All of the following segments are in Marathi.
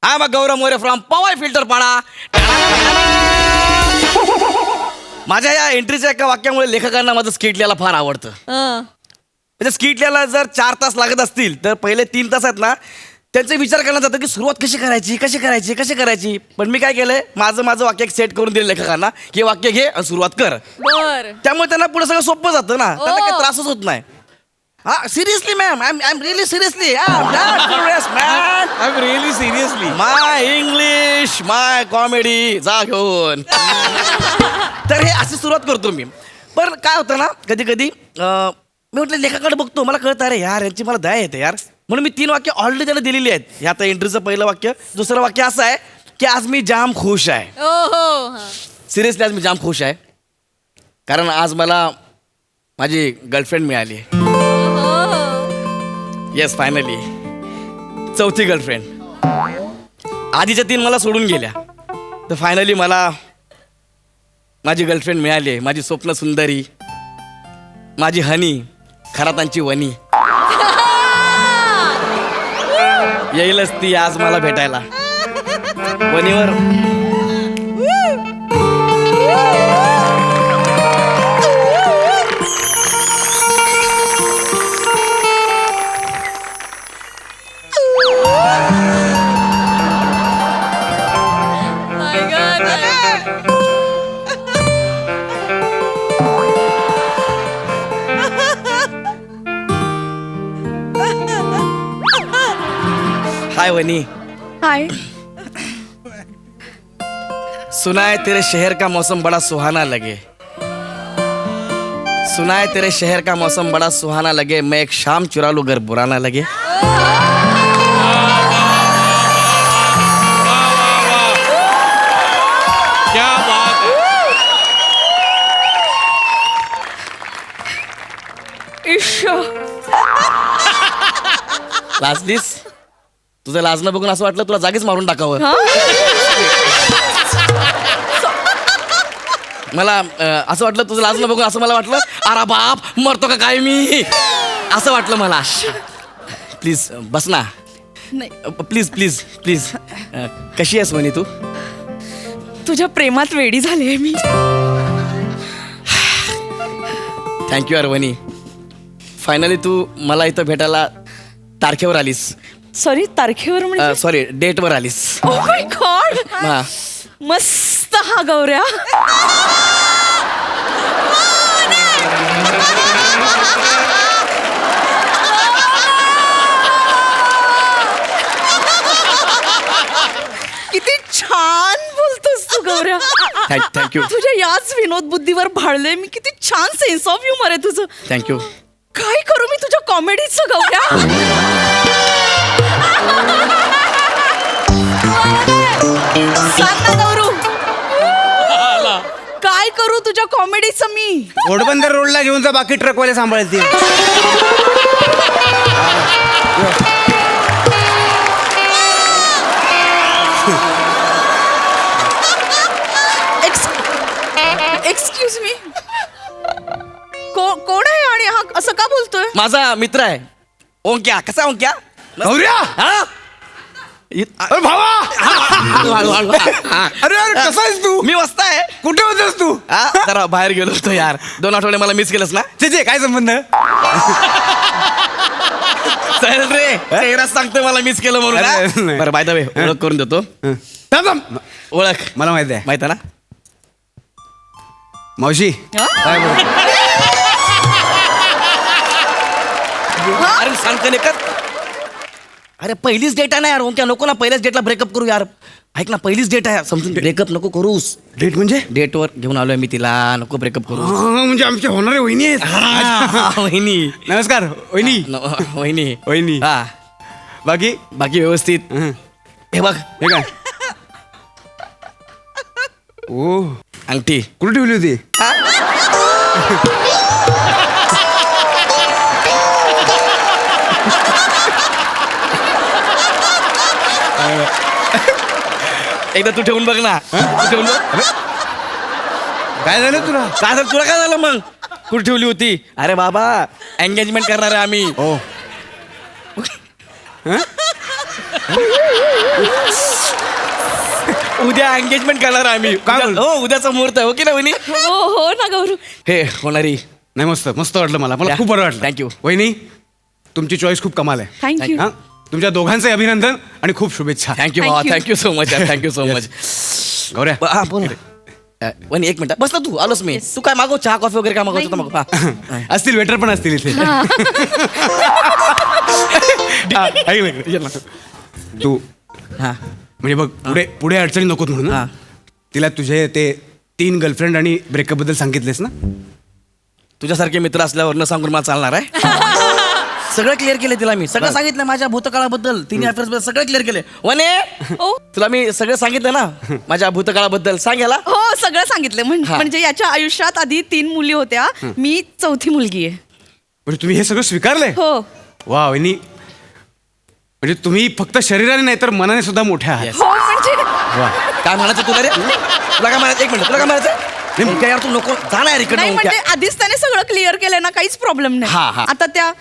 I am Gaurav More from Powai Filter Pada. माझ्या या एंट्रीच्या एका वाक्यामुळे लेखकांना माझं स्किट लिहायला फार आवडतं. म्हणजे स्किट लिहायला जर 4 तास लागत असतील तर पहिले 3 तास आहेत ना त्यांचा विचार करण्यात जातं की सुरुवात कशी करायची. पण मी काय केलंय, माझं वाक्य सेट करून दिलं लेखकांना की वाक्य घे आणि सुरुवात कर. त्यामुळे त्यांना पुढे सगळं सोपं जातं ना, त्यांना काही त्रासच होत नाही. हा seriously ma'am, I am really seriously my English my comedy जा घेऊन. तर हे अशी सुरुवात करतो मी. पण काय होतं ना, कधी कधी मी म्हटलं लेखाकडे बघतो, मला कळतं अरे यार यांची मला दया येते यार. म्हणून मी 3 वाक्य ऑलरेडी त्याला दिलेली आहेत. हे आता एंट्रीचं पहिलं वाक्य. दुसरं वाक्य असं आहे की आज मी जाम खुश आहे. सिरियसली आज मी जाम खुश आहे कारण आज मला माझी गर्लफ्रेंड मिळाली. येस फायनली 4थी गर्लफ्रेंड. आधीच्या 3 मला सोडून गेल्या, तर फायनली मला माझी गर्लफ्रेंड मिळाली आहे. माझी स्वप्न सुंदरी, माझी हनी, खरातांची वनी. येईलच ती आज मला भेटायला वनीवर. हाय वनी. हाय. सुना है तेरे शहर का मौसम बड़ा सुहाना लगे. सुना है तेरे शहर का मौसम बड़ा सुहाना लगे. मैं एक शाम चुरा लूं घर बुरा ना लगे. क्या बात है. लाजलीस? तुझं लाजणं बघून असं वाटलं तुला जागीच मारून टाकावं. मला असं वाटलं तुझं लाजणं बघून असं मला वाटलं अरे बाप मरतो का काय मी, असं वाटलं मला. प्लीज बस ना. Please please please. कशी आहेस वनी तू? तुझ्या प्रेमात वेडी झाली आहे मी. थँक्यू यार वनी. फायनली तू मला इथं भेटायला तारखेवर आलीस. सॉरी, तारखेवर म्हणजे सॉरी डेटवर आलीस. Oh my God. हा मस्त हा गौऱ्या. किती छान बोलतोस तू गौऱ्या. थँक्यू तुझ्या याच विनोद बुद्धीवर भाळले मी. किती छान सेन्स ऑफ ह्युमर आहे तुझं. थँक्यू. काय करू मी तुझ्या कॉमेडीचं गौऱ्या. सांग ना गौरू, काय करू तुझ्या कॉमेडीचं मी. घोडबंदर रोडला घेऊन जा, बाकी ट्रकवाले सांभाळतील. एक्सक्यूज मी, कोण आहे आणि हा असं का बोलतोय? माझा मित्र आहे ओंक्या. कसा ओंक्या? गौऱ्या! हा? अरे भावा! अरे अरे कसा आहेस तू? मी मस्त आहे. कुठे होतास तू? जरा बाहेर गेलो होतो यार. 2 आठवडे मला मिस केलंस ना. ते काय संबंध? चल रे, चेहरा सांगतोय मला मिस केलं अरे, म्हणून. नाही. बरं बाय द वे ओळख करून देतो. ओळख मला माहिती आहे. माहिती आहे ना? मावशी. काय बोल? अरे सांग का अरे पहिलीच डेट आहे ना यार ओंक्या. नको ना पहिल्याच डेटला ब्रेकअप करू यार. ऐक ना पहिलीच डेट आहे समजून. ब्रेकअप नको करूस. डेट म्हणजे? डेटवर घेऊन आलोय मी तिला. नको ब्रेकअप करू. म्हणजे आमच्या होणारे वहिनी आहेत. वहिनी. नमस्कार वहिनी. वहिनी. वहिनी. हा बाकी बाकी व्यवस्थित. हे बघ हे काय? ओ अंगठी कुठे ठेवली होती? एकदा तू ठेवून बघ ना. तू ठेवून बघ. काय झालं तुला? काय झालं तुला? काय झालं मग? कुठे ठेवली होती? अरे बाबा एंगेजमेंट करणार आहे आम्ही. हो. उद्या एंगेजमेंट करणार आम्ही काय बोल- हो उद्याचा मुहूर्त आहे हो की ना वहिनी हो हो ना गौरू. हे होणारी नाही मस्त मस्त वाटलं मला या. खूप बरं वाटलं. Thank you. वहिनी तुमची चॉईस खूप कमाल आहे. थँक्यू. हा तुमच्या दोघांचे अभिनंदन आणि खूप शुभेच्छा. थँक्यू Thank भावा you. Thank you so much thank you so much गौऱ्या हा बोल वहिनी एक मिनिट बस ना तू आलोस मी तू काय मागव चहा कॉफी वगैरे काय मागवतो तर मागव हा. असतील वेटर पण असतील इथे. हा, ऐक ना इकडे. तू हा म्हणजे बघ पुढे पुढे अडचणी नकोत म्हणून ना. हा. तिला तुझे ते 3 गर्लफ्रेंड आणि ब्रेकअप बद्दल सांगितलेस ना. तुझ्यासारखे मित्र असल्यावर न सांगून मला चालणार आहे सगळं क्लिअर केलं तिला मी सगळं सांगितलं माझ्या भूतकाळाबद्दल तिन्ही अफेअर्स बद्दल सगळं क्लिअर केले वने हो तुला मी सगळं सांगितलं ना माझ्या भूतकाळाबद्दल सांगायला हो सगळं सांगितलं हा. म्हणजे याच्या आयुष्यात आधी 3 मुली होत्या मी 4थी मुलगी आहे. म्हणजे तुम्ही हे सगळं स्वीकारलंय. हो वा वहिनी म्हणजे तुम्ही फक्त शरीराने नाही तर मनाने सुद्धा मोठ्या आहात. Yes. हो म्हणजे वा काय म्हणायचं तुला रे तुला काय म्हणायचं एक मिनिट तुला काय म्हणायचं ओंक्या यार तू नको जा ना यार नाही इकडनं म्हणजे ओंक्या. आधीच त्याने सगळं क्लिअर केलं ना काहीच प्रॉब्लेम हा, हा. नाही. आता त्या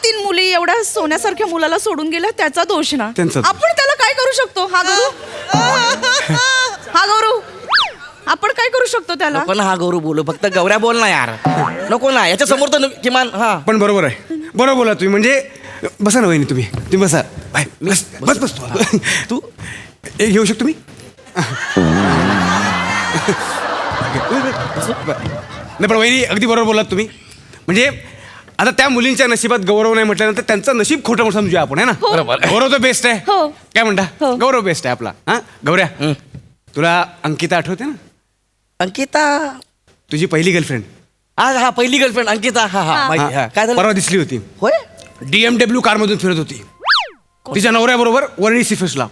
3 मुली एवढ्या सोन्यासारख्या मुलाला सोडून गेल्या त्याचा दोष ना. त्यांचा दोष. आपण त्याला काय करू शकतो हा गौरू हा गौरू आपण काय करू शकतो त्याला. नको ना हा गौरू बोलू फक्त गौऱ्या बोल ना यार नको ना याच्या समोर तर किमान हा पण बरोबर आहे बरोबर बोला तुम्ही म्हणजे बसा ना वहिनी तुम्ही बसा बाय बस बस बस तू एक घेऊ शकतो मी नाही पण वहिनी अगदी बरोबर बोलात तुम्ही म्हणजे आता त्या मुलींच्या नशिबात गौरव नाही म्हटल्यानंतर त्यांचं नशीब खोटं मोठं समजूया आपण आहे ना. बरोबर. गौरव तर बेस्ट आहे हो. काय म्हणता हो. गौरव बेस्ट आहे आपला हा गौऱ्या तुला अंकिता आठवते ना अंकिता तुझी पहिली गर्लफ्रेंड हा पहिली गर्लफ्रेंड अंकिता हा हा माहिती हा. काय झालं परवा दिसली होती होय DMW कारमधून फिरत होती तिच्या नवऱ्याबरोबर वरळी सिफेसला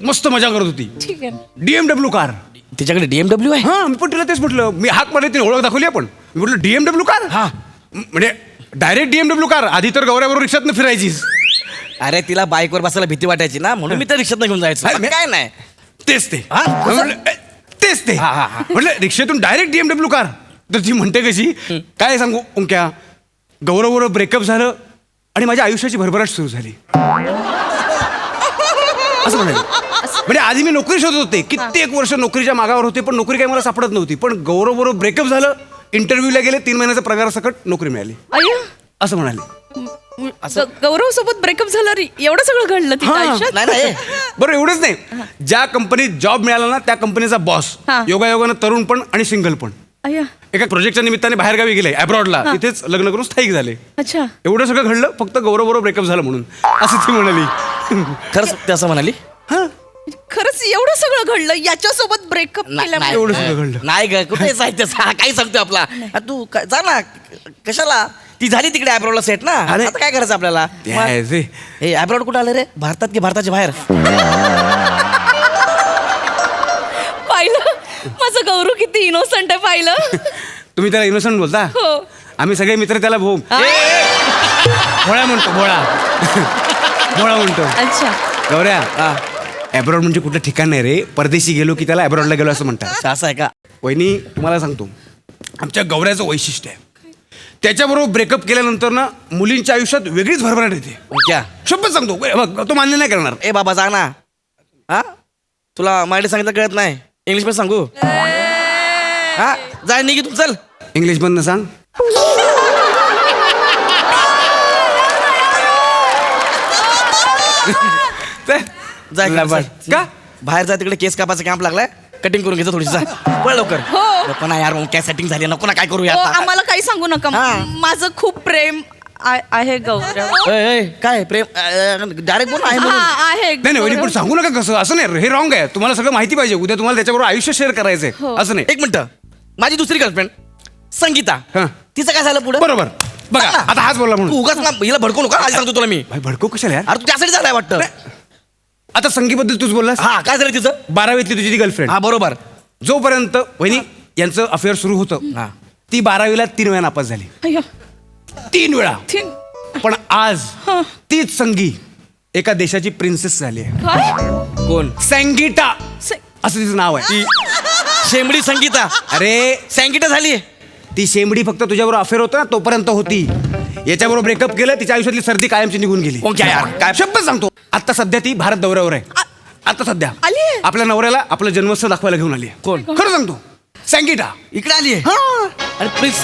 मस्त मजा करत होती. ठीक आहे. DMW कार तिच्याकडे DMW आहे हा मी पण तिला तेच म्हटलं मी हाक मारली तिने ओळख दाखवली आपण मी म्हटलं DMW कार हा. म्हणजे डायरेक्ट DMW कार आधी तर गौऱ्याबरोबर रिक्षातनं फिरायचीस. अरे तिला बाईकवर बसायला भीती वाटायची ना म्हणून मी तर रिक्षात घेऊन जायचो अरे, काय नाही तेच ते हा? मी म्हटलं, तेच ते हा, हा, हा. म्हटलं रिक्षेतून डायरेक्ट DMW कार तर ती म्हणते कशी काय सांगू ओंक्या गौरवबरोबर ब्रेकअप झालं आणि माझ्या आयुष्याची भरभराट सुरू झाली असं म्हणाले. म्हणजे आधी मी नोकरी शोधत होते कित्येक वर्ष नोकरीच्या मागावर होते पण नोकरी काही मला सापडत नव्हती पण गौरवबरोबर ब्रेकअप झालं इंटरव्ह्यूला गेले 3 महिन्याचा पगार सकट नोकरी मिळाली अय्या असं म्हणाले. गौरव सोबत ब्रेकअप झालं रे एवढं सगळं घडलं तिच्या हा. आयुष्यात. नाही नाही बरं एवढंच नाही ज्या कंपनीत जॉब मिळाला ना त्या कंपनीचा बॉस हा. योगायोगानं तरुण पण आणि सिंगल पण अय्या एका प्रोजेक्टच्या निमित्ताने बाहेरगावी गेले अब्रॉडला तिथेच लग्न करून स्थायिक झाले. अच्छा एवढं सगळं घडलं फक्त गौरवबरोबर ब्रेकअप झालं म्हणून असं ती म्हणाली. खरंच ते असं म्हणाली हा खरंच एवढं सगळं घडलं याच्यासोबत ब्रेकअप केल्यामुळे. एवढं सगळं घडलं. नाही ग कुठे साहित्य काही सांगतोय आपला तू जा ना कशाला ती झाली तिकडे अब्रॉडला सेट ना अरे. आता काय करायचं आपल्याला ते आहे ते. हे अब्रॉड कुठं आलं रे भारतात की भारताच्या बाहेर पाहिलं माझं गौरू किती इनोसंट आहे पाहिलं. तुम्ही त्याला इनोसंट बोलता हो आम्ही सगळे मित्र त्याला भोळा म्हणतो भोळा भोळा म्हणतो. अच्छा गौऱ्या अब्रॉड म्हणजे कुठलं ठिकाण नाही रे परदेशी गेलो की त्याला अब्रॉडला गेलो असं म्हणतात. असं आहे का वहिनी तुम्हाला सांगतो आमच्या गौऱ्याचं वैशिष्ट्य आहे त्याच्याबरोबर ब्रेकअप केल्यानंतर ना मुलींच्या आयुष्यात वेगळीच भरभराट येते. क्या शपथ सांगतो बघ, तो मान्य नाही करणार. ए बाबा जा ना हा तुला मराठी सांगितलं कळत नाही इंग्लिश मध्ये सांगू हा जाय निघी तू चल इंग्लिश मधनं सांग. जाय लबाड. का बाहेर जा तिकडे केस कापायचा कॅम्प लागलाय कटिंग करून घ्यायचं थोडीशी जा पळ लवकर हो. नको ना यार मग काय सेटिंग झाली नको ना काय करू हो, यार आम्हाला काही सांगू नका हा. माझं खूप प्रेम आहे गौरव. काय प्रेम डायरेक्ट बोल आहे म्हणून आहे नाही नाही वहिनी पण गौरव. सांगू नका कसं असं नाही हे रॉंग आहे तुम्हाला सगळं माहिती पाहिजे उद्या तुम्हाला त्याच्याबरोबर आयुष्य शेअर करायचंय हो. असं नाही. एक मिनिट माझी दुसरी गर्लफ्रेंड संगीता हा. तिचं काय झालं पुढे बरोबर बघा आता हाच बोलला तू म्हणून उगाच ना हिला भडकू नका आधी सांगतो तुला मी भाई भडको कशाला यार. अरे तू त्यासाठी झालाय वाटतं आता संगीबद्दल तूच बोललास हा काय झालं तिचं 12वीतली तुझी ती गर्लफ्रेंड हा बरोबर जोपर्यंत वहिनी यांचं अफेअर सुरू होतं हा. ती 12वीला 3 वेळा नापास झाली अय्या. 3 वेळा ठीक. पण आज हा. तीच संगी एका देशाची प्रिन्सेस झाली आहे. काय कोण सँगीटा से- असं तिचं नाव आहे. शेंबडी संगीता अरे सँगीटा झाली ती शेंबडी फक्त तुझ्याबरोबर अफेअर होतं ना तोपर्यंत होती याच्याबरोबर ब्रेकअप केलं, तिच्या आयुष्यातली सर्दी कायमची निघून गेली. ओंक्या यार, काय शब्द सांगतो. आता सध्या ती भारत दौऱ्यावर आहे. आता सध्या आलीये? आपल्या नवऱ्याला आपलं जन्मस्थळ दाखवायला घेऊन आली. कोण? खरं सांगतो, सँगिटा. इकडे आली आहे. हा. अरे प्लीज.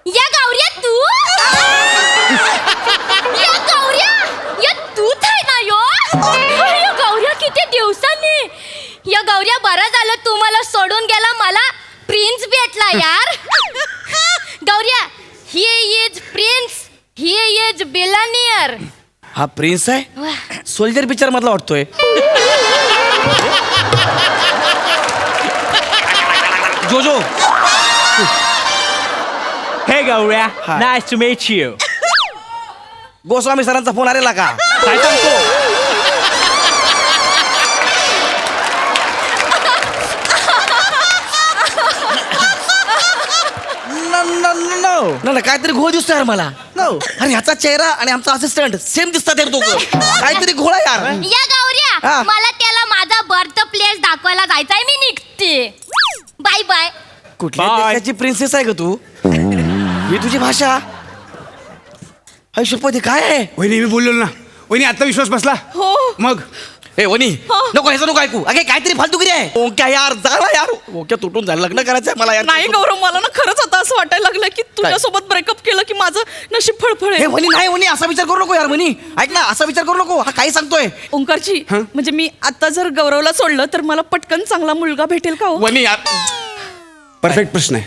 या गौऱ्या तू या गौऱ्या या तूच आहे ना यो या गौऱ्या किती दिवसांनी या गौऱ्या बरं झालं तू मला सोडून गेला मला प्रिन्स भेटला यार Gaurya he is prince he is billionaire हा प्रिन्स आहे. सोल्जर पिक्चर मधला वाटतोय. जोजो. हे Gaurya, Hi. Nice to meet you. Goswami सरांचा फोन आलेला का? काय सांगतो? नाही काहीतरी घोळ दिसतो यार मला. अरे ह्याचा चेहरा आणि आमचा असिस्टंट सेम दिसतात यार दोघं. काहीतरी घोळ आहे यार. या गौऱ्या हा. मला त्याला माझा बर्थ प्लेस दाखवायला जायचंय मी निघते बाय बाय कुठल्या Bye. देशाची प्रिन्सेस आहे का तू? ही तुझी भाषा. शपथ काय आहे? वहिनी मी बोललो ना. वहिनी आता विश्वास बसला. हो. मग ए वनी नको ह्याचं नको ऐकू. अगे काहीतरी फालतूगिरी आहे. ओक्या यार झाला यार. ओक्या तुटून झालं. लग्न करायचंय मला यार. नाही गौरव, मला ना खरंच आता असं वाटायला लागलं की तुझ्यासोबत ब्रेकअप केलं की माझं नशीब फळफळ हे आहे. वनी नाही वनी असा विचार करू नको यार. वनी ऐक ना, असा विचार करू नको. हा काही सांगतोय. ओंकारजी म्हणजे मी आता जर गौरवला सोडलं तर मला पटकन चांगला मुलगा भेटेल का हो? वनी यार. परफेक्ट प्रश्न आहे.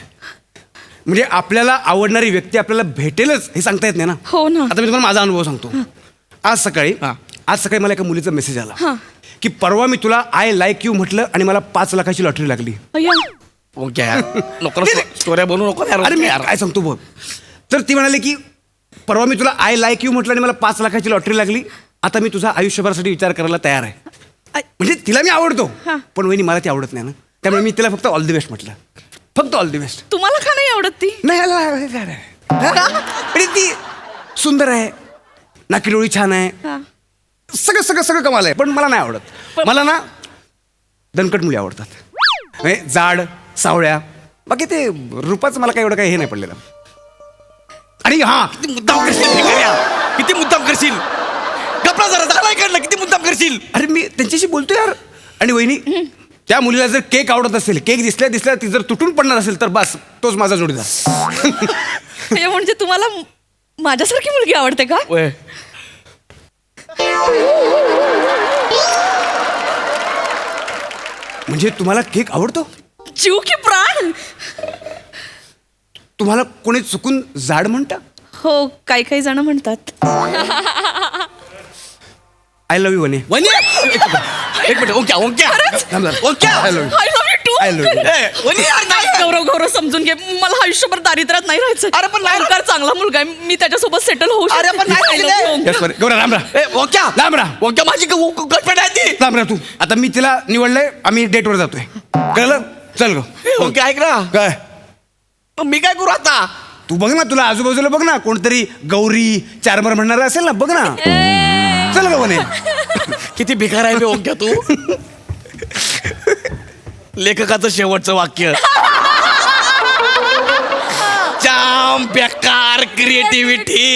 म्हणजे आपल्याला आवडणारी व्यक्ती आपल्याला भेटेलच हे सांगता येत नाही ना. हो ना. आता मी तुम्हाला माझा अनुभव सांगतो. आज सकाळी मला एका मुलीचा मेसेज आला हा. की परवा मी तुला आय लाईक यू म्हटलं आणि मला 5 लाखाची लॉटरी लागली. अय्या. ओक्या यार नको स्टोऱ्या बनवू नको यार. अरे मी यार काय सांगतो बघ. तर ती म्हणाली की परवा मी तुला आय लाईक यू म्हटलं आणि मला 5 लाखाची लॉटरी लागली. आता मी तुझा आयुष्यभरासाठी विचार करायला तयार आहे. म्हणजे तिला मी आवडतो हा. पण वहिनी मला ती आवडत नाही ना. त्यामुळे मी तिला फक्त ऑल द बेस्ट म्हटलं. फक्त ऑल द बेस्ट. तुम्हाला का नाही आवडत ती? आणि ती सुंदर आहे, नाकी डोळी छान आहे, हा. सगळं सगळं सगळं कमाल आहे. पण मला नाही आवडत. मला ना दणकट मुली आवडतात. म्हणजे जाड सावळ्या. बाकी ते रूपाचं मला काही एवढं काही हे नाही पडलेलं. आणि हा किती मुद्दाम करशील भिकाऱ्या? किती मुद्दाम करशील? कपडा जरा झालाय काढला. किती मुद्दाम करशील? अरे मी त्यांच्याशी बोलतो यार. आणि वहिनी त्या मुलीला जर केक आवडत असेल, केक दिसल्या ती जर तुटून पडणार असेल तर बस तोच माझा जोडीदार. हे म्हणजे तुम्हाला माझ्यासारखी मुलगी आवडते का? ओय. म्हणजे तुम्हाला केक आवडतो? जीव की प्राण. तुम्हाला कोणी चुकून जाड म्हणतं? हो, काही काही जण म्हणतात. आय लव्ह यू वने. वनी एक मिनिट. ओक्या ओक्या ओक्या. I love you. I love you too. I love you. ए, वनी यार नाही, काय? गौरव समजून घे. मला आयुष्यभर दारिद्र्यात नाही राहायचं. अरे पण नाही. ओंकार चांगला मुलगा आहे. मी त्याच्यासोबत सेटल होऊ अरे पण नाही I love राहिले. you, ओंकार. Yes, बरं. गौरा राम राम. ए ओक्या राम राम. ओक्या माझी गर्लफ्रेंड आहे ती. राम राम. तू आता मी तिला निवडलंय. आम्ही डेटवर जातोय. कळलं? चल गो. ए, ओक्या ऐक ना. काय मग मी काय करू आता? तू बघ ना, तुला आजूबाजूला बघ ना, कोणतरी गौरी चारबार म्हणणार असेल ना, बघ ना. चल ग वने. किती भिकार आहे बे ओक्या तू. लेखकाचं शेवटचं वाक्य. जाम बेकार क्रिएटिव्हिटी.